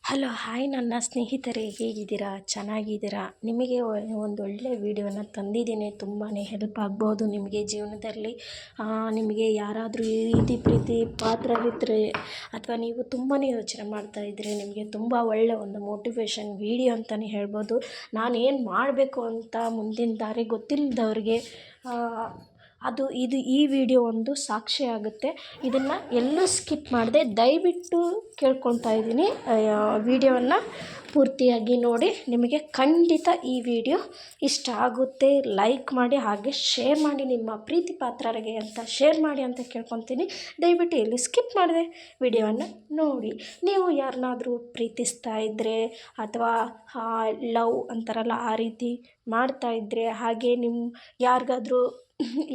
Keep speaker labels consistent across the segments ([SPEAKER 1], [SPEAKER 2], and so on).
[SPEAKER 1] Hello hi ನನ್ನ ಸ್ನೇಹಿತರೆ, ಹೇಗಿದ್ದೀರಾ? ಚೆನ್ನಾಗಿದ್ದೀರಾ? ನಿಮಗೆ ಒಂದೊಳ್ಳೆ ವಿಡಿಯೋನ ತಂದಿದ್ದೀನಿ. ತುಂಬಾ ಹೆಲ್ಪ್ ಆಗ್ಬೋದು ನಿಮಗೆ ಜೀವನದಲ್ಲಿ. ನಿಮಗೆ ಯಾರಾದರೂ ಈ ರೀತಿ ಪ್ರೀತಿ ಪಾತ್ರವಿದ್ದರೆ ಅಥವಾ ನೀವು ತುಂಬಾ ಯೋಚನೆ ಮಾಡ್ತಾಯಿದ್ರೆ ನಿಮಗೆ ತುಂಬ ಒಳ್ಳೆಯ ಒಂದು ಮೋಟಿವೇಶನ್ ವಿಡಿಯೋ ಅಂತಲೇ ಹೇಳ್ಬೋದು. ನಾನೇನು ಮಾಡಬೇಕು ಅಂತ ಮುಂದಿನ ದಾರಿ ಗೊತ್ತಿಲ್ಲದವ್ರಿಗೆ ಈ ವಿಡಿಯೋ ಒಂದು ಸಾಕ್ಷಿ ಆಗುತ್ತೆ. ಇದನ್ನು ಎಲ್ಲೂ ಸ್ಕಿಪ್ ಮಾಡದೆ ದಯವಿಟ್ಟು ಕೇಳ್ಕೊತಾ ಇದ್ದೀನಿ. ವಿಡಿಯೋವನ್ನು ಪೂರ್ತಿಯಾಗಿ ನೋಡಿ. ನಿಮಗೆ ಖಂಡಿತ ಈ ವಿಡಿಯೋ ಇಷ್ಟ ಆಗುತ್ತೆ. ಲೈಕ್ ಮಾಡಿ, ಹಾಗೆ ಶೇರ್ ಮಾಡಿ, ನಿಮ್ಮ ಪ್ರೀತಿ ಪಾತ್ರರಿಗೆ ಅಂತ ಶೇರ್ ಮಾಡಿ ಅಂತ ಕೇಳ್ಕೊತೀನಿ. ದಯವಿಟ್ಟು ಎಲ್ಲೂ ಸ್ಕಿಪ್ ಮಾಡದೆ ವಿಡಿಯೋವನ್ನು ನೋಡಿ. ನೀವು ಯಾರನ್ನಾದರೂ ಪ್ರೀತಿಸ್ತಾ ಇದ್ದರೆ ಅಥವಾ ಲವ್ ಅಂತಾರಲ್ಲ ಆ ರೀತಿ ಮಾಡ್ತಾಯಿದ್ರೆ, ಹಾಗೆ ನಿಮ್ಮ ಯಾರಿಗಾದ್ರೂ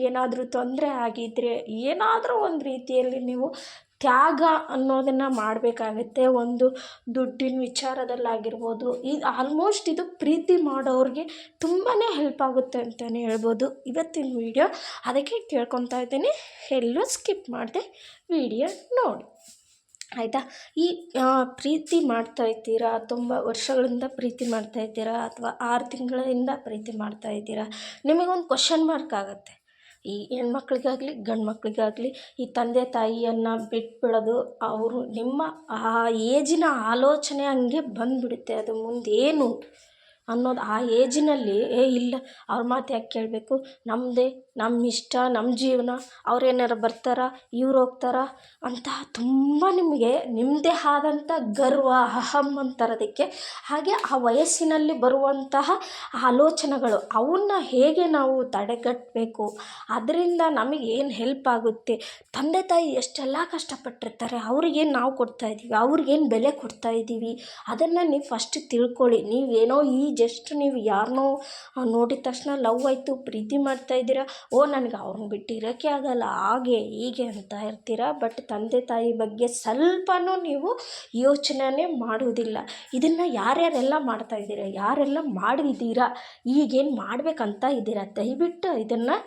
[SPEAKER 1] ಏನಾದರೂ ತೊಂದರೆ ಆಗಿದ್ದರೆ, ಏನಾದರೂ ಒಂದು ರೀತಿಯಲ್ಲಿ ನೀವು ತ್ಯಾಗ ಅನ್ನೋದನ್ನು ಮಾಡಬೇಕಾಗತ್ತೆ. ಒಂದು ದುಡ್ಡಿನ ವಿಚಾರದಲ್ಲಾಗಿರ್ಬೋದು. ಆಲ್ಮೋಸ್ಟ್ ಇದು ಪ್ರೀತಿ ಮಾಡೋರಿಗೆ ತುಂಬಾ ಹೆಲ್ಪ್ ಆಗುತ್ತೆ ಅಂತಲೇ ಹೇಳ್ಬೋದು ಇವತ್ತಿನ ವಿಡಿಯೋ. ಅದಕ್ಕೆ ಕೇಳ್ಕೊತಾ ಇದ್ದೀನಿ, ಎಲ್ಲೂ ಸ್ಕಿಪ್ ಮಾಡದೆ ವಿಡಿಯೋ ನೋಡಿ, ಆಯಿತಾ? ಈ ಪ್ರೀತಿ ಮಾಡ್ತಾಯಿದ್ದೀರಾ, ತುಂಬ ವರ್ಷಗಳಿಂದ ಪ್ರೀತಿ ಮಾಡ್ತಾಯಿದ್ದೀರಾ ಅಥವಾ 6 ತಿಂಗಳಿಂದ ಪ್ರೀತಿ ಮಾಡ್ತಾಯಿದ್ದೀರಾ? ನಿಮಗೊಂದು ಕ್ವಶನ್ ಮಾರ್ಕ್ ಆಗುತ್ತೆ. ಈ ಹೆಣ್ಮಕ್ಳಿಗಾಗಲಿ ಗಂಡು ಮಕ್ಕಳಿಗಾಗಲಿ ಈ ತಂದೆ ತಾಯಿಯನ್ನು ಬಿಟ್ಬಿಡೋದು, ಅವರು ನಿಮ್ಮ ಆ ಏಜಿನ ಆಲೋಚನೆ ಹಂಗೆ ಬಂದುಬಿಡುತ್ತೆ. ಅದು ಮುಂದೇನು ಅನ್ನೋದು ಆ ಏಜಿನಲ್ಲಿ ಇಲ್ಲ, ಅವ್ರ ಮಾತು ಯಾಕೆ ಕೇಳಬೇಕು, ನಮ್ಮ ಇಷ್ಟ, ನಮ್ಮ ಜೀವನ, ಅವ್ರೇನಾರು ಬರ್ತಾರಾ, ಇವ್ರು ಹೋಗ್ತಾರಾ ಅಂತ ತುಂಬ ನಿಮಗೆ ನಿಮ್ಮದೇ ಆದಂಥ ಗರ್ವ, ಅಹಂ ಅಂತಾರದಕ್ಕೆ. ಹಾಗೆ ಆ ವಯಸ್ಸಿನಲ್ಲಿ ಬರುವಂತಹ ಆಲೋಚನೆಗಳು, ಅವನ್ನ ಹೇಗೆ ನಾವು ತಡೆಗಟ್ಟಬೇಕು, ಅದರಿಂದ ನಮಗೇನು ಹೆಲ್ಪ್ ಆಗುತ್ತೆ. ತಂದೆ ತಾಯಿ ಎಷ್ಟೆಲ್ಲ ಕಷ್ಟಪಟ್ಟಿರ್ತಾರೆ, ಅವ್ರಿಗೇನು ನಾವು ಕೊಡ್ತಾಯಿದ್ದೀವಿ, ಅವ್ರಿಗೇನು ಬೆಲೆ ಕೊಡ್ತಾಯಿದ್ದೀವಿ, ಅದನ್ನು ನೀವು ಫಸ್ಟ್ ತಿಳ್ಕೊಳ್ಳಿ. ನೀವೇನೋ ನೀವು ಯಾರನ್ನೋ ನೋಡಿದ ತಕ್ಷಣ ಲವ್ ಆಯಿತು, ಪ್ರೀತಿ ಮಾಡ್ತಾಯಿದ್ದೀರಾ, ನನಗೆ ಅವ್ರನ್ನ ಬಿಟ್ಟು ಇರೋಕ್ಕೆ ಆಗಲ್ಲ, ಹಾಗೆ ಹೀಗೆ ಅಂತ ಇರ್ತೀರ. ಬಟ್ ತಂದೆ ತಾಯಿ ಬಗ್ಗೆ ಸ್ವಲ್ಪನೂ ನೀವು ಯೋಚನೆ ಮಾಡುವುದಿಲ್ಲ. ಇದನ್ನು ಯಾರ್ಯಾರೆಲ್ಲ ಮಾಡ್ತಾಯಿದ್ದೀರಾ, ಯಾರೆಲ್ಲ ಮಾಡಿದ್ದೀರಾ, ಈಗೇನು ಮಾಡಬೇಕಂತ ಇದ್ದೀರಾ, ದಯವಿಟ್ಟು ಇದನ್ನು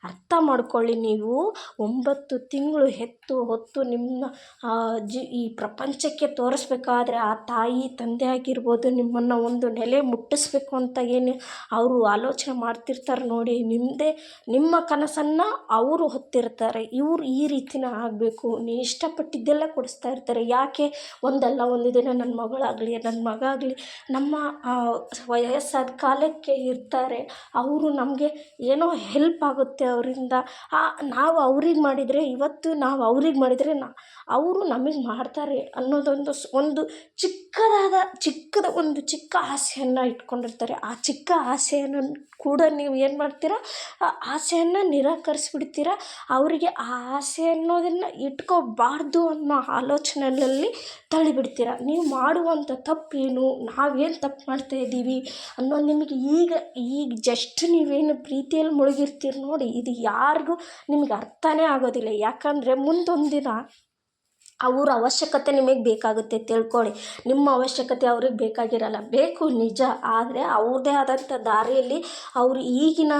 [SPEAKER 1] ಅರ್ಥ ಮಾಡ್ಕೊಳ್ಳಿ. ನೀವು 9 ತಿಂಗಳು ಹೊತ್ತು ನಿಮ್ಮ ಈ ಪ್ರಪಂಚಕ್ಕೆ ತೋರಿಸ್ಬೇಕಾದ್ರೆ ಆ ತಾಯಿ ತಂದೆ ಆಗಿರ್ಬೋದು, ನಿಮ್ಮನ್ನು ಒಂದು ನೆಲೆ ಮುಟ್ಟಿಸ್ಬೇಕು ಅಂತ ಏನು ಅವರು ಆಲೋಚನೆ ಮಾಡ್ತಿರ್ತಾರೆ ನೋಡಿ. ನಿಮ್ಮ ಕನಸನ್ನು ಅವರು ಹೊತ್ತಿರ್ತಾರೆ. ಇವರು ಈ ರೀತಿನ ಆಗಬೇಕು, ನೀವು ಇಷ್ಟಪಟ್ಟಿದ್ದೆಲ್ಲ ಕೊಡಿಸ್ತಾ ಇರ್ತಾರೆ. ಯಾಕೆ ಒಂದಲ್ಲ ಒಂದು ದಿನ ನನ್ನ ಮಗಳಾಗಲಿ ನನ್ನ ಮಗ ಆಗಲಿ ನಮ್ಮ ವಯಸ್ಸಾದ ಕಾಲಕ್ಕೆ ಇರ್ತಾರೆ. ಅವರು ನಮಗೆ ಏನೋ ಹೆಲ್ಪ್ ಆಗುತ್ತೆ ಅವರಿಂದ. ನಾವು ಅವ್ರಿಗೆ ಮಾಡಿದರೆ, ಇವತ್ತು ನಾವು ಅವ್ರಿಗೆ ಮಾಡಿದರೆ ಅವರು ನಮಗೆ ಮಾಡ್ತಾರೆ ಅನ್ನೋದೊಂದು ಒಂದು ಚಿಕ್ಕ ಆಸೆಯನ್ನು ಇಟ್ಕೊಂಡಿರ್ತಾರೆ. ಆ ಚಿಕ್ಕ ಆಸೆಯನ್ನು ಕೂಡ ನೀವು ಏನು ಮಾಡ್ತೀರಾ, ಆ ಆಸೆಯನ್ನು ನಿರಾಕರಿಸ್ಬಿಡ್ತೀರ. ಅವರಿಗೆ ಆ ಆಸೆ ಅನ್ನೋದನ್ನು ಇಟ್ಕೋಬಾರ್ದು ಅನ್ನೋ ಆಲೋಚನೆಯಲ್ಲಿ ತಳ್ಳಿಬಿಡ್ತೀರ. ನೀವು ಮಾಡುವಂಥ ತಪ್ಪೇನು, ನಾವೇನು ತಪ್ಪು ಮಾಡ್ತಾಯಿದ್ದೀವಿ ಅನ್ನೋದು ನಿಮಗೆ ಈಗ ಜಸ್ಟ್ ನೀವೇನು ಪ್ರೀತಿಯಲ್ಲಿ ಮುಳುಗಿರ್ತೀರಿ ನೋಡಿ, ಇದು ಯಾರಿಗೂ ನಿಮಗೆ ಅರ್ಥನೇ ಆಗೋದಿಲ್ಲ. ಯಾಕಂದರೆ ಮುಂದೊಂದು ದಿನ ಅವ್ರ ಅವಶ್ಯಕತೆ ನಿಮಗೆ ಬೇಕಾಗುತ್ತೆ, ತಿಳ್ಕೊಳ್ಳಿ. ನಿಮ್ಮ ಅವಶ್ಯಕತೆ ಅವ್ರಿಗೆ ಬೇಕಾಗಿರಲ್ಲ, ಬೇಕು ನಿಜ. ಆದರೆ ಅವ್ರದ್ದೇ ಆದಂಥ ದಾರಿಯಲ್ಲಿ ಅವರು ಈಗಿನ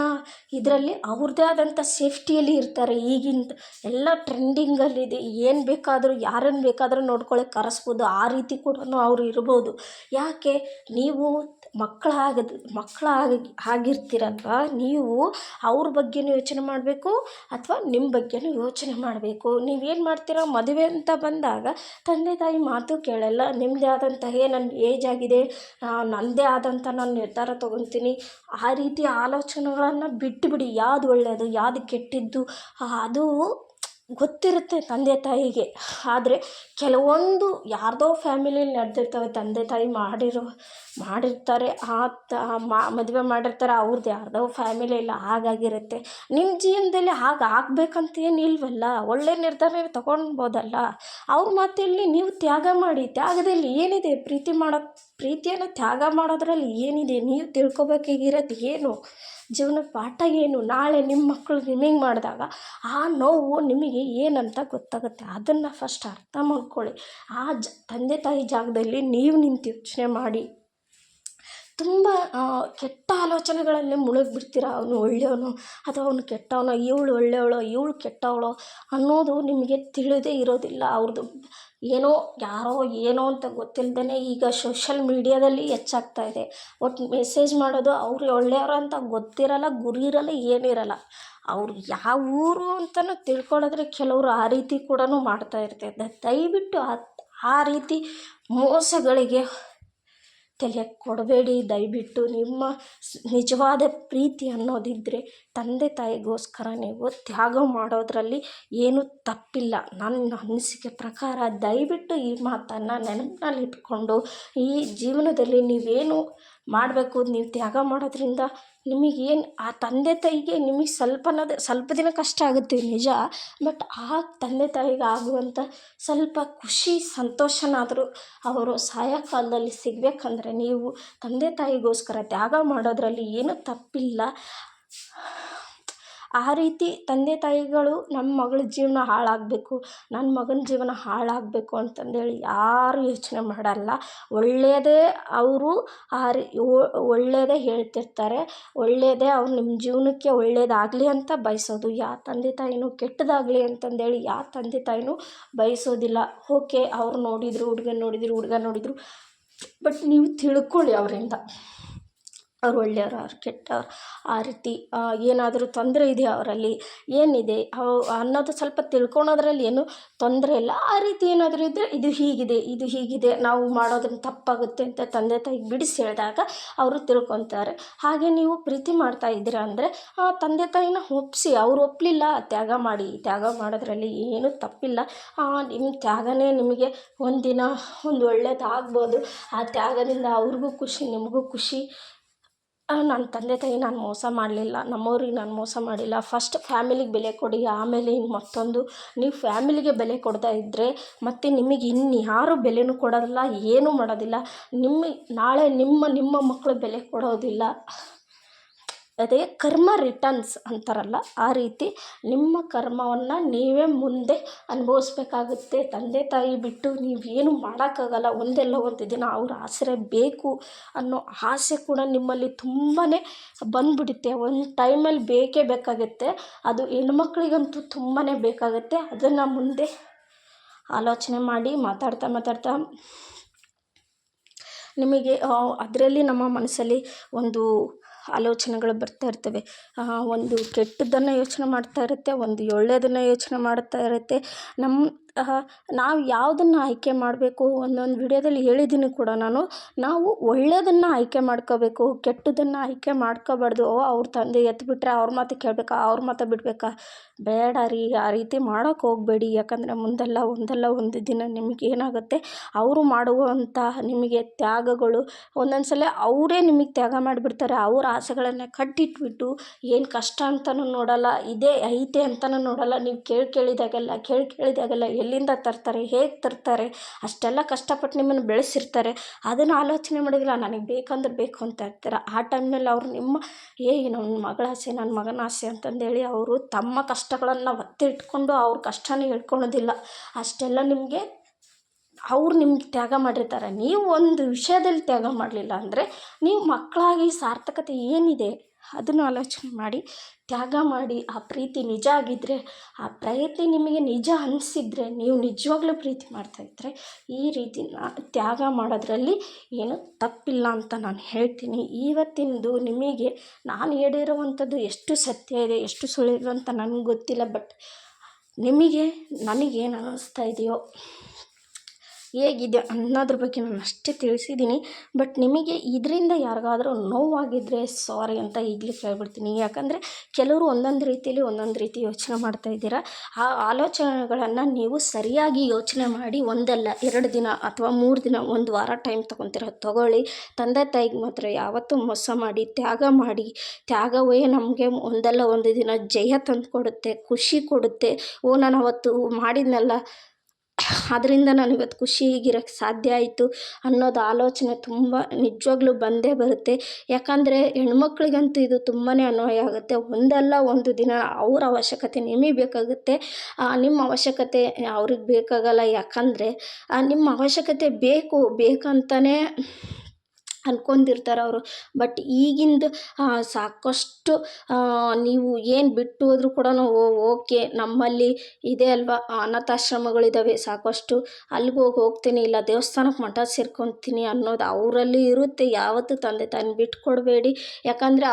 [SPEAKER 1] ಇದರಲ್ಲಿ ಅವ್ರದ್ದೇ ಆದಂಥ ಸೇಫ್ಟಿಯಲ್ಲಿ ಇರ್ತಾರೆ. ಈಗಿನ ಎಲ್ಲ ಟ್ರೆಂಡಿಂಗಲ್ಲಿದೆ, ಏನು ಬೇಕಾದರೂ ಯಾರನ್ನು ಬೇಕಾದರೂ ನೋಡ್ಕೊಳ್ಳೋಕೆ ಕರೆಸ್ಬೋದು. ಆ ರೀತಿ ಕೂಡ ಅವರು ಇರ್ಬೋದು. ಯಾಕೆ, ನೀವು ಆಗಿರ್ತೀರಲ್ವ, ನೀವು ಅವ್ರ ಬಗ್ಗೆನೂ ಯೋಚನೆ ಮಾಡಬೇಕು ಅಥವಾ ನಿಮ್ಮ ಬಗ್ಗೆನೂ ಯೋಚನೆ ಮಾಡಬೇಕು. ನೀವೇನು ಮಾಡ್ತೀರಾ, ಮದುವೆ ಅಂತ ಬಂದಾಗ ತಂದೆ ತಾಯಿ ಮಾತು ಕೇಳಲ್ಲ. ನಿಮ್ಮದೇ ಆದಂತಹ ನನ್ನ ಏಜ್ ಆಗಿದೆ, ನನ್ನದೇ ಆದಂಥ ನಾನು ನಿರ್ಧಾರ ತೊಗೊತೀನಿ, ಆ ರೀತಿ ಆಲೋಚನೆಗಳನ್ನು ಬಿಟ್ಟುಬಿಡಿ. ಯಾವುದು ಒಳ್ಳೆಯದು ಯಾವುದು ಕೆಟ್ಟಿದ್ದು ಅದು ಗೊತ್ತಿರುತ್ತೆ ತಂದೆ ತಾಯಿಗೆ. ಆದರೆ ಕೆಲವೊಂದು ಯಾರ್ದೋ ಫ್ಯಾಮಿಲಿಯಲ್ಲಿ ನಡೆದಿರ್ತವೆ, ತಂದೆ ತಾಯಿ ಮಾಡಿರ್ತಾರೆ, ಮದುವೆ ಮಾಡಿರ್ತಾರೆ, ಅವ್ರದ್ದು ಯಾರ್ದೋ ಫ್ಯಾಮಿಲಿಯಲ್ಲಿ ಹಾಗಾಗಿರುತ್ತೆ. ನಿಮ್ಮ ಜೀವನದಲ್ಲಿ ಹಾಗಾಗಬೇಕಂತ ಏನಿಲ್ವಲ್ಲ, ಒಳ್ಳೆ ನಿರ್ಧಾರ ತೊಗೊಳ್ಬೋದಲ್ಲ. ಅವ್ರ ಮಾತಲ್ಲಿ ನೀವು ತ್ಯಾಗ ಮಾಡಿ. ತ್ಯಾಗದಲ್ಲಿ ಏನಿದೆ, ಪ್ರೀತಿಯನ್ನು ತ್ಯಾಗ ಮಾಡೋದ್ರಲ್ಲಿ ಏನಿದೆ, ನೀವು ತಿಳ್ಕೊಬೇಕಾಗಿರೋದು ಏನು, ಜೀವನ ಪಾಠ ಏನು. ನಾಳೆ ನಿಮ್ಮ ಮಕ್ಕಳು ನಿಮಗೆ ಮಾಡಿದಾಗ ಆ ನೋವು ನಿಮಗೆ ಏನಂತ ಗೊತ್ತಾಗುತ್ತೆ. ಅದನ್ನು ಫಸ್ಟ್ ಅರ್ಥ ಮಾಡ್ಕೊಳ್ಳಿ. ತಂದೆ ತಾಯಿ ಜಾಗದಲ್ಲಿ ನೀವು ನಿಂತು ಯೋಚನೆ ಮಾಡಿ. ತುಂಬ ಕೆಟ್ಟ ಆಲೋಚನೆಗಳಲ್ಲಿ ಮುಳುಗಿಬಿಡ್ತೀರ. ಅವನು ಒಳ್ಳೆಯವನು ಅಥವಾ ಅವನು ಕೆಟ್ಟವನು, ಇವಳು ಒಳ್ಳೆಯವಳು ಇವಳು ಕೆಟ್ಟವಳು ಅನ್ನೋದು ನಿಮಗೆ ತಿಳಿದೇ ಇರೋದಿಲ್ಲ. ಅವ್ರದ್ದು ಏನೋ ಯಾರೋ ಏನೋ ಅಂತ ಗೊತ್ತಿಲ್ಲದೇ ಈಗ ಸೋಷಲ್ ಮೀಡ್ಯಾದಲ್ಲಿ ಹೆಚ್ಚಾಗ್ತಾ ಇದೆ. ಒಟ್ಟು ಮೆಸೇಜ್ ಮಾಡೋದು ಅವ್ರು ಒಳ್ಳೆಯವರು ಅಂತ ಗೊತ್ತಿರಲ್ಲ, ಗುರಿ ಇರಲ್ಲ, ಏನಿರಲ್ಲ. ಅವ್ರು ಯಾವ ಊರು ಅಂತಲೂ ತಿಳ್ಕೊಳ್ಳೋದ್ರೆ ಕೆಲವರು ಆ ರೀತಿ ಕೂಡ ಮಾಡ್ತಾ ಇರ್ತಾರೆ. ದಯವಿಟ್ಟು ಆ ರೀತಿ ಮೋಸಗಳಿಗೆ ತಲೆ ಕೊಡಬೇಡಿ. ದಯವಿಟ್ಟು ನಿಮ್ಮ ನಿಜವಾದ ಪ್ರೀತಿ ಅನ್ನೋದಿದ್ದರೆ ತಂದೆ ತಾಯಿಗೋಸ್ಕರ ನೀವು ತ್ಯಾಗ ಮಾಡೋದರಲ್ಲಿ ಏನೂ ತಪ್ಪಿಲ್ಲ. ನನ್ನ ಅನಿಸಿಕೆ ಪ್ರಕಾರ ದಯವಿಟ್ಟು ಈ ಮಾತನ್ನು ನೆನಪಿನಲ್ಲಿಟ್ಕೊಂಡು ಈ ಜೀವನದಲ್ಲಿ ನೀವೇನು ಮಾಡಬೇಕು, ನೀವು ತ್ಯಾಗ ಮಾಡೋದ್ರಿಂದ ನಿಮಗೇನು ಆ ತಂದೆ ತಾಯಿಗೆ ನಿಮಗೆ ಸ್ವಲ್ಪ ದಿನ ಕಷ್ಟ ಆಗುತ್ತೆ ನಿಜ. ಬಟ್ ಆ ತಂದೆ ತಾಯಿಗೆ ಆಗುವಂಥ ಸ್ವಲ್ಪ ಖುಷಿ ಸಂತೋಷನಾದರೂ ಅವರು ಸಾಯೋ ಕಾಲದಲ್ಲಿ ಸಿಗಬೇಕಂದ್ರೆ ನೀವು ತಂದೆ ತಾಯಿಗೋಸ್ಕರ ತ್ಯಾಗ ಮಾಡೋದರಲ್ಲಿ ಏನೂ ತಪ್ಪಿಲ್ಲ. ಆ ರೀತಿ ತಂದೆ ತಾಯಿಗಳು ನಮ್ಮ ಮಗಳ ಜೀವನ ಹಾಳಾಗಬೇಕು, ನನ್ನ ಮಗನ ಜೀವನ ಹಾಳಾಗಬೇಕು ಅಂತಂದೇಳಿ ಯಾರೂ ಯೋಚನೆ ಮಾಡಲ್ಲ. ಒಳ್ಳೆಯದೇ ಅವರು ಒಳ್ಳೆಯದೇ ಹೇಳ್ತಿರ್ತಾರೆ, ಒಳ್ಳೆಯದೇ ಅವ್ರು ನಿಮ್ಮ ಜೀವನಕ್ಕೆ ಒಳ್ಳೆಯದಾಗಲಿ ಅಂತ ಬಯಸೋದು. ಯಾವ ತಂದೆ ತಾಯಿನೂ ಕೆಟ್ಟದಾಗಲಿ ಅಂತಂದೇಳಿ ಯಾವ ತಂದೆ ತಾಯಿನೂ ಬಯಸೋದಿಲ್ಲ. ಓಕೆ, ಅವ್ರು ನೋಡಿದರು, ಹುಡುಗ ನೋಡಿದರು, ಬಟ್ ನೀವು ತಿಳ್ಕೊಳ್ಳಿ ಅವರಿಂದ ಅವ್ರು ಒಳ್ಳೆಯವರು, ಅವ್ರು ಕೆಟ್ಟವ್ರು, ಆ ರೀತಿ ಏನಾದರೂ ತೊಂದರೆ ಇದೆಯಾ ಅವರಲ್ಲಿ, ಏನಿದೆ ಅನ್ನೋದು ಸ್ವಲ್ಪ ತಿಳ್ಕೊಳೋದ್ರಲ್ಲಿ ಏನೂ ತೊಂದರೆ ಇಲ್ಲ. ಆ ರೀತಿ ಏನಾದರೂ ಇದ್ದರೆ ಇದು ಹೀಗಿದೆ ನಾವು ಮಾಡೋದ್ರಿಂದ ತಪ್ಪಾಗುತ್ತೆ ಅಂತ ತಂದೆ ತಾಯಿಗೆ ಬಿಡಿಸಿ ಹೇಳಿದಾಗ ಅವರು ತಿಳ್ಕೊತಾರೆ. ಹಾಗೆ ನೀವು ಪ್ರೀತಿ ಮಾಡ್ತಾ ಇದ್ದೀರಾ ಅಂದರೆ ತಂದೆ ತಾಯಿನ ಒಪ್ಪಿಸಿ. ಅವ್ರು ಒಪ್ಪಲಿಲ್ಲ, ತ್ಯಾಗ ಮಾಡೋದ್ರಲ್ಲಿ ಏನೂ ತಪ್ಪಿಲ್ಲ. ನಿಮ್ಮ ತ್ಯಾಗನೇ ನಿಮಗೆ ಒಂದಿನ ಒಂದು ಒಳ್ಳೇದಾಗ್ಬೋದು. ಆ ತ್ಯಾಗದಿಂದ ಅವ್ರಿಗೂ ಖುಷಿ, ನಿಮಗೂ ಖುಷಿ. ನನ್ನ ತಂದೆ ತಾಯಿ ನಾನು ಮೋಸ ಮಾಡಲಿಲ್ಲ, ನಮ್ಮವ್ರಿಗೆ ನಾನು ಮೋಸ ಮಾಡಿಲ್ಲ. ಫಸ್ಟ್ ಫ್ಯಾಮಿಲಿಗೆ ಬೆಲೆ ಕೊಡಿ, ಆಮೇಲೆ ಇನ್ನು ಮತ್ತೊಂದು. ನೀವು ಫ್ಯಾಮಿಲಿಗೆ ಬೆಲೆ ಕೊಡ್ತಾ ಇದ್ದರೆ ಮತ್ತು ನಿಮಗೆ ಇನ್ಯಾರೂ ಬೆಲೆನೂ ಕೊಡೋದಿಲ್ಲ, ಏನೂ ಮಾಡೋದಿಲ್ಲ. ನಾಳೆ ನಿಮ್ಮ ಮಕ್ಕಳು ಬೆಲೆ ಕೊಡೋದಿಲ್ಲ. ಅದೇ ಕರ್ಮ ರಿಟರ್ನ್ಸ್ ಅಂತಾರಲ್ಲ, ಆ ರೀತಿ ನಿಮ್ಮ ಕರ್ಮವನ್ನು ನೀವೇ ಮುಂದೆ ಅನುಭವಿಸ್ಬೇಕಾಗುತ್ತೆ. ತಂದೆ ತಾಯಿ ಬಿಟ್ಟು ನೀವೇನು ಮಾಡೋಕ್ಕಾಗಲ್ಲ. ಒಂದಲ್ಲ ಒಂದು ದಿನ ಅವ್ರ ಆಸರೆ ಬೇಕು ಅನ್ನೋ ಆಸೆ ಕೂಡ ನಿಮ್ಮಲ್ಲಿ ತುಂಬಾ ಬಂದುಬಿಡುತ್ತೆ. ಒಂದು ಟೈಮಲ್ಲಿ ಬೇಕೇ ಬೇಕಾಗುತ್ತೆ. ಅದು ಹೆಣ್ಮಕ್ಳಿಗಂತೂ ತುಂಬಾ ಬೇಕಾಗುತ್ತೆ. ಅದನ್ನು ಮುಂದೆ ಆಲೋಚನೆ ಮಾಡಿ ಮಾತಾಡ್ತಾ ನಿಮಗೆ ಅದರಲ್ಲಿ ನಮ್ಮ ಮನಸ್ಸಲ್ಲಿ ಒಂದು ಆಲೋಚನೆಗಳು ಬರ್ತಾ ಇರ್ತವೆ. ಒಂದು ಕೆಟ್ಟದ್ದನ್ನು ಯೋಚನೆ ಮಾಡ್ತಾ ಇರುತ್ತೆ, ಒಂದು ಒಳ್ಳೆಯದನ್ನು ಯೋಚನೆ ಮಾಡ್ತಾ ಇರುತ್ತೆ. ನಾವು ಯಾವುದನ್ನು ಆಯ್ಕೆ ಮಾಡಬೇಕು, ಒಂದೊಂದು ವಿಡಿಯೋದಲ್ಲಿ ಹೇಳಿದ್ದೀನಿ ಕೂಡ ನಾನು. ನಾವು ಒಳ್ಳೆಯದನ್ನು ಆಯ್ಕೆ ಮಾಡ್ಕೋಬೇಕು, ಕೆಟ್ಟದ್ದನ್ನು ಆಯ್ಕೆ ಮಾಡ್ಕೋಬಾರ್ದು. ಅವ್ರ ತಂದೆ ಎತ್ಬಿಟ್ರೆ ಅವ್ರ ಮಾತು ಕೇಳಬೇಕಾ, ಅವ್ರ ಮಾತು ಬಿಡಬೇಕಾ? ಬೇಡ ರೀ, ಆ ರೀತಿ ಮಾಡೋಕ್ಕೆ ಹೋಗಬೇಡಿ. ಯಾಕಂದರೆ ಒಂದಲ್ಲ ಒಂದು ದಿನ ನಿಮಗೇನಾಗುತ್ತೆ, ಅವರು ಮಾಡುವಂಥ ನಿಮಗೆ ತ್ಯಾಗಗಳು ಒಂದೊಂದು ಸಲ ಅವರೇ ನಿಮಗೆ ತ್ಯಾಗ ಮಾಡಿಬಿಡ್ತಾರೆ. ಅವ್ರ ಆಸೆಗಳನ್ನು ಕಟ್ಟಿಟ್ಬಿಟ್ಟು ಏನು ಕಷ್ಟ ಅಂತಲೂ ನೋಡಲ್ಲ, ಇದೇ ಐತೆ ಅಂತಲೂ ನೋಡಲ್ಲ. ನೀವು ಕೇಳಿದಾಗೆಲ್ಲ ಎಲ್ಲಿಂದ ತರ್ತಾರೆ, ಹೇಗೆ ತರ್ತಾರೆ? ಅಷ್ಟೆಲ್ಲ ಕಷ್ಟಪಟ್ಟು ನಿಮ್ಮನ್ನು ಬೆಳೆಸಿರ್ತಾರೆ. ಅದನ್ನು ಆಲೋಚನೆ ಮಾಡೋದಿಲ್ಲ. ನನಗೆ ಬೇಕಂದ್ರೆ ಬೇಕು ಅಂತ ಇರ್ತಾರೆ. ಆ ಟೈಮ್ನಲ್ಲಿ ಅವರು ನನ್ನ ಮಗಳ ಆಸೆ, ನನ್ನ ಮಗನ ಆಸೆ ಅಂತಂದೇಳಿ ಅವರು ತಮ್ಮ ಕಷ್ಟಗಳನ್ನು ಒತ್ತಿ ಇಟ್ಕೊಂಡು ಅವ್ರ ಕಷ್ಟನೇ ಹೇಳ್ಕೊಳೋದಿಲ್ಲ. ಅಷ್ಟೆಲ್ಲ ಅವ್ರು ನಿಮ್ಗೆ ತ್ಯಾಗ ಮಾಡಿರ್ತಾರೆ. ನೀವು ಒಂದು ವಿಷಯದಲ್ಲಿ ತ್ಯಾಗ ಮಾಡಲಿಲ್ಲ ಅಂದರೆ ನೀವು ಮಕ್ಕಳಾಗಿ ಸಾರ್ಥಕತೆ ಏನಿದೆ ಅದನ್ನು ಆಲೋಚನೆ ಮಾಡಿ ತ್ಯಾಗ ಮಾಡಿ. ಆ ಪ್ರೀತಿ ನಿಜ ಆಗಿದ್ದರೆ, ಆ ಪ್ರೀತಿ ನಿಮಗೆ ನಿಜ ಅನಿಸಿದರೆ, ನೀವು ನಿಜವಾಗ್ಲೂ ಪ್ರೀತಿ ಮಾಡ್ತಾಯಿದ್ರೆ ಈ ರೀತಿ ತ್ಯಾಗ ಮಾಡೋದ್ರಲ್ಲಿ ಏನು ತಪ್ಪಿಲ್ಲ ಅಂತ ನಾನು ಹೇಳ್ತೀನಿ. ಇವತ್ತಿಂದು ನಿಮಗೆ ನಾನು ಹೇಳಿರುವಂಥದ್ದು ಎಷ್ಟು ಸತ್ಯ ಇದೆ, ಎಷ್ಟು ಸುಳ್ಳಿದೆ ಅಂತ ನನಗೆ ಗೊತ್ತಿಲ್ಲ. ಬಟ್ ನನಗೇನು ಅನ್ನಿಸ್ತಾ ಇದೆಯೋ, ಹೇಗಿದೆ ಅನ್ನೋದ್ರ ಬಗ್ಗೆ ನಾನು ಅಷ್ಟೇ ತಿಳಿಸಿದ್ದೀನಿ. ಬಟ್ ನಿಮಗೆ ಇದರಿಂದ ಯಾರಿಗಾದರೂ ನೋವಾಗಿದ್ದರೆ ಸಾರಿ ಅಂತ ಈಗಲೇ ಕೇಳ್ಬಿಡ್ತೀನಿ. ಯಾಕಂದರೆ ಕೆಲವರು ಒಂದೊಂದು ರೀತಿ ಯೋಚನೆ ಮಾಡ್ತಾ ಇದ್ದೀರಾ. ಆ ಆಲೋಚನೆಗಳನ್ನು ನೀವು ಸರಿಯಾಗಿ ಯೋಚನೆ ಮಾಡಿ ಒಂದಲ್ಲ 2 ದಿನ ಅಥವಾ 3 ದಿನ, 1 ವಾರ ಟೈಮ್ ತೊಗೊಳ್ಳಿ. ತಂದೆ ತಾಯಿಗೆ ಮಾತ್ರ ಯಾವತ್ತೂ ಮೋಸ ಮಾಡಿ ತ್ಯಾಗವೇ ನಮಗೆ ಒಂದಲ್ಲ ಒಂದು ದಿನ ಜಯ ತಂದು ಕೊಡುತ್ತೆ, ಖುಷಿ ಕೊಡುತ್ತೆ. ನಾನು ಅವತ್ತು ಮಾಡಿದ್ನಲ್ಲ, ಅದರಿಂದ ನಾನು ಇವತ್ತು ಖುಷಿಯಾಗಿರೋಕ್ಕೆ ಸಾಧ್ಯ ಆಯಿತು ಅನ್ನೋದು ಆಲೋಚನೆ ತುಂಬ ನಿಜವಾಗ್ಲೂ ಬಂದೇ ಬರುತ್ತೆ. ಯಾಕಂದರೆ ಹೆಣ್ಮಕ್ಳಿಗಂತೂ ಇದು ತುಂಬಾ ಅನ್ವಯ ಆಗುತ್ತೆ. ಒಂದಲ್ಲ ಒಂದು ದಿನ ಅವ್ರ ಅವಶ್ಯಕತೆ ನಿಮಗೆ ಬೇಕಾಗುತ್ತೆ, ನಿಮ್ಮ ಅವಶ್ಯಕತೆ ಅವ್ರಿಗೆ ಬೇಕಾಗಲ್ಲ. ಯಾಕಂದರೆ ನಿಮ್ಮ ಅವಶ್ಯಕತೆ ಬೇಕಂತಲೇ ಅನ್ಕೊಂಡಿರ್ತಾರೆ ಅವರು. ಬಟ್ ಈಗಿಂದು ಸಾಕಷ್ಟು ನೀವು ಏನು ಬಿಟ್ಟು ಹೋದರೂ ಕೂಡ ಓಕೆ, ನಮ್ಮಲ್ಲಿ ಇದೆ ಅಲ್ವಾ, ಅನಾಥಾಶ್ರಮಗಳಿದ್ದಾವೆ ಸಾಕಷ್ಟು, ಅಲ್ಲಿಗೆ ಹೋಗ್ತೀನಿ, ಇಲ್ಲ ದೇವಸ್ಥಾನಕ್ಕೆ ಮಠ ಸೇರ್ಕೊತೀನಿ ಅನ್ನೋದು ಅವರಲ್ಲಿ ಇರುತ್ತೆ. ಯಾವತ್ತೂ ತಂದೆ ತಾಯಿನ ಬಿಟ್ಕೊಡ್ಬೇಡಿ. ಯಾಕಂದರೆ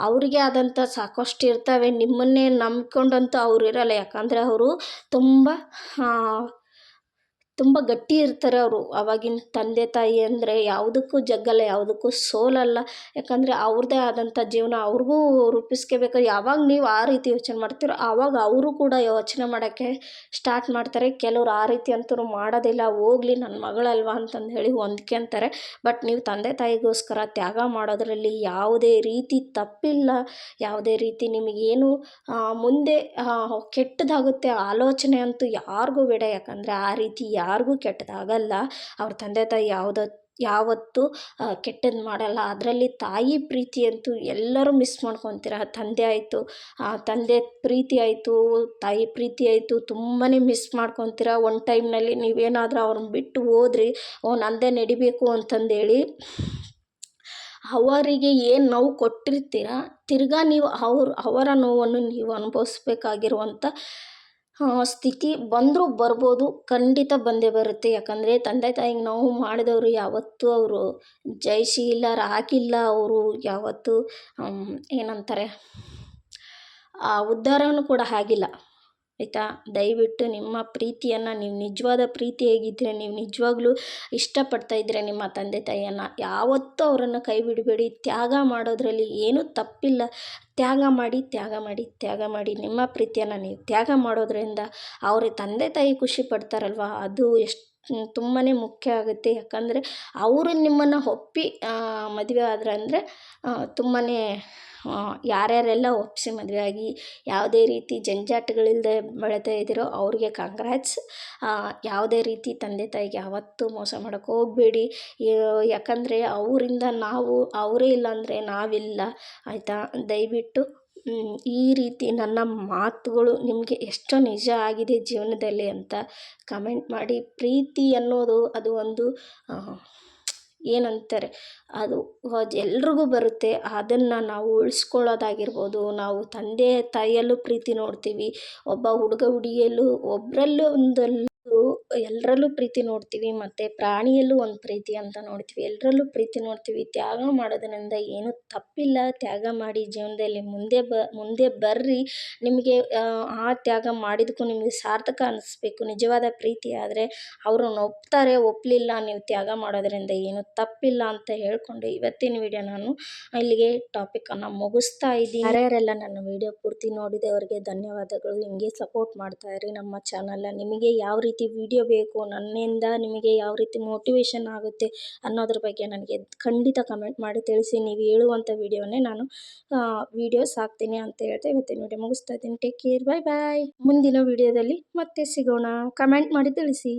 [SPEAKER 1] ಅವ್ರಿಗೆ ಆದಂಥ ಸಾಕಷ್ಟು ಇರ್ತವೆ. ನಿಮ್ಮನ್ನೇ ನಂಬ್ಕೊಂಡಂತೂ ಅವ್ರು ಇರಲ್ಲ. ಯಾಕಂದರೆ ಅವರು ತುಂಬ ಗಟ್ಟಿ ಇರ್ತಾರೆ ಅವರು. ಆವಾಗಿನ ತಂದೆ ತಾಯಿ ಅಂದರೆ ಯಾವುದಕ್ಕೂ ಜಗ್ಗಲ್ಲ, ಯಾವುದಕ್ಕೂ ಸೋಲಲ್ಲ. ಯಾಕಂದರೆ ಅವ್ರದ್ದೇ ಆದಂಥ ಜೀವನ ಅವ್ರಿಗೂ ರೂಪಿಸ್ಕೋಬೇಕು. ಯಾವಾಗ ನೀವು ಆ ರೀತಿ ಯೋಚನೆ ಮಾಡ್ತೀರೋ ಆವಾಗ ಅವರು ಕೂಡ ಯೋಚನೆ ಮಾಡೋಕ್ಕೆ ಸ್ಟಾರ್ಟ್ ಮಾಡ್ತಾರೆ. ಕೆಲವ್ರು ಆ ರೀತಿ ಅಂತೂ ಮಾಡೋದಿಲ್ಲ, ಹೋಗಲಿ ನನ್ನ ಮಗಳಲ್ವಾ ಅಂತಂದು ಹೇಳಿ ಹೊಂದ್ಕೊಂತಾರೆ. ಬಟ್ ನೀವು ತಂದೆ ತಾಯಿಗೋಸ್ಕರ ತ್ಯಾಗ ಮಾಡೋದರಲ್ಲಿ ಯಾವುದೇ ರೀತಿ ತಪ್ಪಿಲ್ಲ. ಯಾವುದೇ ರೀತಿ ನಿಮಗೇನು ಮುಂದೆ ಕೆಟ್ಟದಾಗುತ್ತೆ ಆಲೋಚನೆ ಅಂತೂ ಯಾರಿಗೂ ಬೇಡ. ಯಾಕಂದರೆ ಆ ರೀತಿ ಯಾರಿಗೂ ಕೆಟ್ಟದಾಗಲ್ಲ. ಅವ್ರ ತಂದೆ ತಾಯಿ ಯಾವತ್ತೂ ಕೆಟ್ಟದ್ದು ಮಾಡಲ್ಲ. ಅದರಲ್ಲಿ ತಾಯಿ ಪ್ರೀತಿ ಅಂತೂ ಎಲ್ಲರೂ ಮಿಸ್ ಮಾಡ್ಕೊತೀರ. ತಂದೆ ಪ್ರೀತಿ ಆಯಿತು, ತಾಯಿ ಪ್ರೀತಿ ಆಯಿತು, ತುಂಬಾ ಮಿಸ್ ಮಾಡ್ಕೊತೀರ. ಒಂದು ಟೈಮ್ನಲ್ಲಿ ನೀವೇನಾದರೂ ಅವ್ರನ್ನ ಬಿಟ್ಟು ಹೋದ್ರಿ, ನಂದೇ ನಡಿಬೇಕು ಅಂತಂದೇಳಿ ಅವರಿಗೆ ಏನು ನೋವು ಕೊಟ್ಟಿರ್ತೀರ, ತಿರ್ಗಾ ನೀವು ಅವರ ನೋವನ್ನು ನೀವು ಅನುಭವಿಸ್ಬೇಕಾಗಿರುವಂಥ ಸ್ಥಿತಿ ಬರ್ಬೋದು, ಖಂಡಿತ ಬಂದೇ ಬರುತ್ತೆ. ಯಾಕಂದರೆ ತಂದೆ ತಾಯಿಗೆ ನೋವು ಮಾಡಿದವರು ಯಾವತ್ತೂ ಅವರು ಜಯಶೀಲರಾಗಿಲ್ಲ. ಅವರು ಯಾವತ್ತೂ ಏನಂತಾರೆ, ಉದ್ಧಾರನೂ ಕೂಡ ಆಗಿಲ್ಲ. ಆಯಿತಾ? ದಯವಿಟ್ಟು ನಿಮ್ಮ ಪ್ರೀತಿಯನ್ನು, ನೀವು ನಿಜವಾದ ಪ್ರೀತಿ ಹೇಗಿದ್ದರೆ, ನೀವು ನಿಜವಾಗ್ಲೂ ಇಷ್ಟಪಡ್ತಾಯಿದ್ರೆ ನಿಮ್ಮ ತಂದೆ ತಾಯಿಯನ್ನು, ಯಾವತ್ತೂ ಅವರನ್ನು ಕೈ ಬಿಡಬೇಡಿ. ತ್ಯಾಗ ಮಾಡೋದ್ರಲ್ಲಿ ಏನೂ ತಪ್ಪಿಲ್ಲ. ತ್ಯಾಗ ಮಾಡಿ ನಿಮ್ಮ ಪ್ರೀತಿಯನ್ನು ನೀವು ತ್ಯಾಗ ಮಾಡೋದ್ರಿಂದ ಅವ್ರ ತಂದೆ ತಾಯಿ ಖುಷಿ ಪಡ್ತಾರಲ್ವ, ಅದು ತುಂಬಾ ಮುಖ್ಯ ಆಗುತ್ತೆ. ಯಾಕಂದರೆ ಅವರು ನಿಮ್ಮನ್ನು ಒಪ್ಪಿ ಮದುವೆ ಆದ್ರೆ ಅಂದರೆ ತುಂಬಾ ಯಾರ್ಯಾರೆಲ್ಲ ಒಪ್ಪಿಸಿ ಮದುವೆ ಆಗಿ ಯಾವುದೇ ರೀತಿ ಜಂಜಾಟಗಳಿಲ್ಲದೆ ಬೆಳೀತಾ ಇದ್ದೀರೋ ಅವ್ರಿಗೆ ಕಂಗ್ರ್ಯಾಟ್ಸ್. ಯಾವುದೇ ರೀತಿ ತಂದೆ ತಾಯಿಗೆ ಯಾವತ್ತೂ ಮೋಸ ಮಾಡೋಕ್ಕೆ ಹೋಗಬೇಡಿ. ಯಾಕಂದರೆ ಅವರಿಂದ ಅವರೇ ಇಲ್ಲ ಅಂದರೆ ನಾವಿಲ್ಲ. ಆಯಿತಾ? ದಯವಿಟ್ಟು ಈ ರೀತಿ ನನ್ನ ಮಾತುಗಳು ನಿಮಗೆ ಎಷ್ಟು ನಿಜ ಆಗಿದೆ ಜೀವನದಲ್ಲಿ ಅಂತ ಕಮೆಂಟ್ ಮಾಡಿ. ಪ್ರೀತಿ ಅನ್ನೋದು ಅದು ಒಂದು ಏನಂತಾರೆ, ಅದು ಎಲ್ರಿಗೂ ಬರುತ್ತೆ. ಅದನ್ನು ನಾವು ಉಳಿಸ್ಕೊಳ್ಳೋದಾಗಿರ್ಬೋದು. ನಾವು ತಂದೆ ತಾಯಿಯಲ್ಲೂ ಪ್ರೀತಿ ನೋಡ್ತೀವಿ, ಒಬ್ಬ ಹುಡುಗ ಹುಡುಗಿಯಲ್ಲೂ ಎಲ್ಲರಲ್ಲೂ ಪ್ರೀತಿ ನೋಡ್ತೀವಿ, ಮತ್ತು ಪ್ರಾಣಿಯಲ್ಲೂ ಒಂದು ಪ್ರೀತಿ ಅಂತ ನೋಡ್ತೀವಿ, ಎಲ್ಲರಲ್ಲೂ ಪ್ರೀತಿ ನೋಡ್ತೀವಿ. ತ್ಯಾಗ ಮಾಡೋದ್ರಿಂದ ಏನೂ ತಪ್ಪಿಲ್ಲ. ತ್ಯಾಗ ಮಾಡಿ ಜೀವನದಲ್ಲಿ ಮುಂದೆ ಬರ್ರಿ. ನಿಮಗೆ ಆ ತ್ಯಾಗ ಮಾಡಿದ್ದಕ್ಕೂ ನಿಮಗೆ ಸಾರ್ಥಕ ಅನ್ನಿಸ್ಬೇಕು. ನಿಜವಾದ ಪ್ರೀತಿ ಆದರೆ ಅವ್ರನ್ನ ಒಪ್ಪಲಿಲ್ಲ, ನೀವು ತ್ಯಾಗ ಮಾಡೋದ್ರಿಂದ ಏನೂ ತಪ್ಪಿಲ್ಲ ಅಂತ ಹೇಳ್ಕೊಂಡು ಇವತ್ತಿನ ವಿಡಿಯೋ ನಾನು ಇಲ್ಲಿಗೆ ಟಾಪಿಕನ್ನು ಮುಗಿಸ್ತಾ ಇದ್ದೀನಿ. ಯಾರ್ಯಾರೆಲ್ಲ ನನ್ನ ವಿಡಿಯೋ ಪೂರ್ತಿ ನೋಡಿದವರಿಗೆ ಧನ್ಯವಾದಗಳು. ಹಿಂಗೆ ಸಪೋರ್ಟ್ ಮಾಡ್ತಾಯಿರಿ ನಮ್ಮ ಚಾನಲ್ನ. ನಿಮಗೆ ಯಾವ ರೀತಿ ವಿಡಿಯೋ ಬೇಕು, ನನ್ನಿಂದ ನಿಮಗೆ ಯಾವ ರೀತಿ ಮೋಟಿವೇಶನ್ ಆಗುತ್ತೆ ಅನ್ನೋದ್ರ ಬಗ್ಗೆ ನನಗೆ ಖಂಡಿತ ಕಮೆಂಟ್ ಮಾಡಿ ತಿಳಿಸಿ. ನೀವು ಹೇಳುವಂಥ ವಿಡಿಯೋನೇ ನಾನು ವಿಡಿಯೋಸ್ ಹಾಕ್ತೀನಿ ಅಂತ ಹೇಳ್ತಾ ಇವತ್ತಿನ ವಿಡಿಯೋ ಮುಗಿಸ್ತಾ ಇದ್ದೀನಿ. ಟೇಕ್ ಕೇರ್, ಬಾಯ್ ಬಾಯ್. ಮುಂದಿನ ವಿಡಿಯೋದಲ್ಲಿ ಮತ್ತೆ ಸಿಗೋಣ. ಕಮೆಂಟ್ ಮಾಡಿ ತಿಳಿಸಿ.